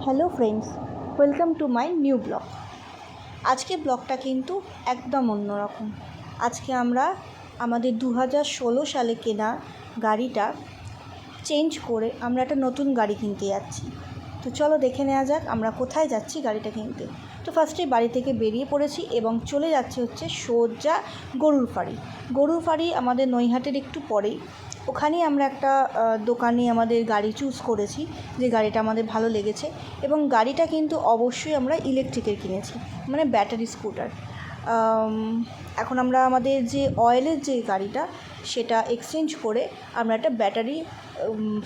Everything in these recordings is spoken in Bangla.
Hello friends, welcome to my new blog. আজকে ব্লগটা কিন্তু একদম অন্যরকম। আজকে আমরা আমাদের 2016 সালে কেনা গাড়িটা চেঞ্জ করে আমরা একটা নতুন গাড়ি কিনতে যাচ্ছি। তো চলো দেখে নেওয়া যাক আমরা কোথায় যাচ্ছি গাড়িটা কিনতে। তো ফার্স্টে বাড়ি থেকে বেরিয়ে পড়েছি এবং চলে যাচ্ছে হচ্ছে সোজা গরুর ফাড়ি। গরুর ফাড়ি আমাদের নৈহাটের একটু পরেই। ওখানেই আমরা একটা দোকানে আমাদের গাড়ি চুজ করেছি, যে গাড়িটা আমাদের ভালো লেগেছে। এবং গাড়িটা কিন্তু অবশ্যই আমরা ইলেকট্রিকের কিনেছি, মানে ব্যাটারি স্কুটার। এখন আমরা আমাদের যে অয়েলের যে গাড়িটা সেটা এক্সচেঞ্জ করে আমরা একটা ব্যাটারি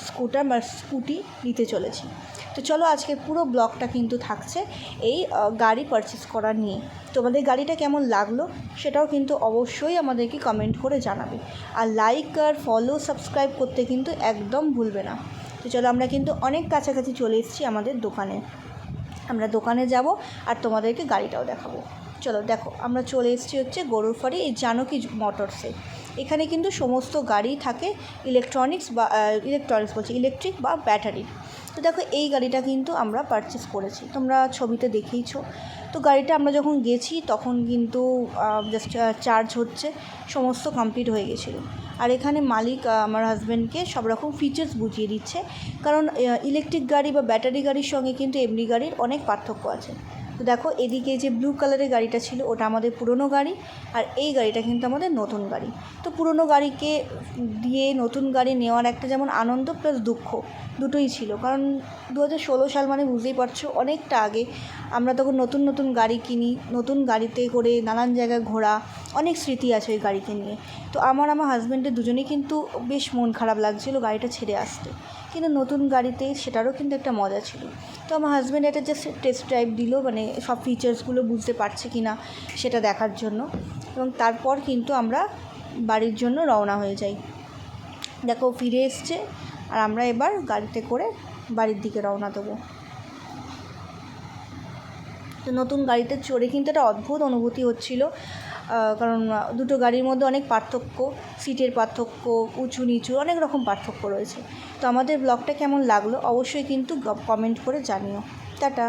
স্কুটার বা স্কুটি নিতে চলেছি। তো চলো আজকে পুরো ব্লগটা কিন্তু থাকছে এই গাড়ি পারচেস করা নিয়ে। তোমাদের গাড়িটা কেমন লাগলো সেটাও কিন্তু অবশ্যই আমাদেরকে কমেন্ট করে জানাবে। আর লাইক আর ফলো সাবস্ক্রাইব করতে কিন্তু একদম ভুলবে না। তো চলো আমরা কিন্তু অনেক কাছাকাছি চলে এসেছি আমাদের দোকানে। আমরা দোকানে যাব আর তোমাদেরকে গাড়িটাও দেখাবো। চলো দেখো, আমরা চলে এসেছি হচ্ছে গরুর ফাড়ি এই জানকী মোটরসে। এখানে কিন্তু সমস্ত গাড়ি থাকে ইলেকট্রিক বা ব্যাটারির। তো দেখো এই গাড়িটা কিন্তু আমরা পারচেস করেছি, তোমরা ছবিতে দেখেইছো। তো গাড়িটা আমরা যখন গেছি তখন কিন্তু জাস্ট চার্জ হচ্ছে, সমস্ত কমপ্লিট হয়ে গেছিলো। আর এখানে মালিক আমার হাজব্যান্ডকে সব রকম ফিচার্স বুঝিয়ে দিচ্ছে, কারণ ইলেকট্রিক গাড়ি বা ব্যাটারি গাড়ির সঙ্গে কিন্তু এমনি গাড়ির অনেক পার্থক্য আছে। তো দেখো এদিকে যে ব্লু কালারের গাড়িটা ছিল ওটা আমাদের পুরনো গাড়ি, আর এই গাড়িটা কিন্তু আমাদের নতুন গাড়ি। তো পুরনো গাড়িকে দিয়ে নতুন গাড়ি নেওয়ার একটা যেমন আনন্দ প্লাস দুঃখ দুটোই ছিল, কারণ 2016 সাল মানে বুঝতেই পারছো অনেকটা আগে। আমরা তখন নতুন নতুন গাড়ি কিনি, নতুন গাড়িতে করে নানান জায়গায় ঘোরা, অনেক স্মৃতি আছে ওই গাড়িকে নিয়ে। তো আমার হাজব্যান্ডের দুজনেই কিন্তু বেশ মন খারাপ লাগছিল গাড়িটা ছেড়ে আসতে, কিন্তু নতুন গাড়িতে সেটারও কিন্তু একটা মজা ছিল। তো আমার হাজব্যান্ড একটা জাস্ট টেস্ট ড্রাইভ দিল, মানে সব ফিচার্সগুলো বুঝতে পারছে কি না সেটা দেখার জন্য। এবং তারপর কিন্তু আমরা বাড়ির জন্য রওনা হয়ে যাই। দেখো ফিরে এসছে, আর আমরা এবার গাড়িতে করে বাড়ির দিকে রওনা দেবো। তো নতুন গাড়িতে চড়ে কিন্তু একটা অদ্ভুত অনুভূতি হচ্ছিল, কারণ দুটো গাড়ির মধ্যে অনেক পার্থক্য, সিটের পার্থক্য, উঁচু নিচু অনেক রকম পার্থক্য রয়েছে। তো আমাদের ব্লগটা কেমন লাগলো অবশ্যই কিন্তু কমেন্ট করে জানিও। টাটা।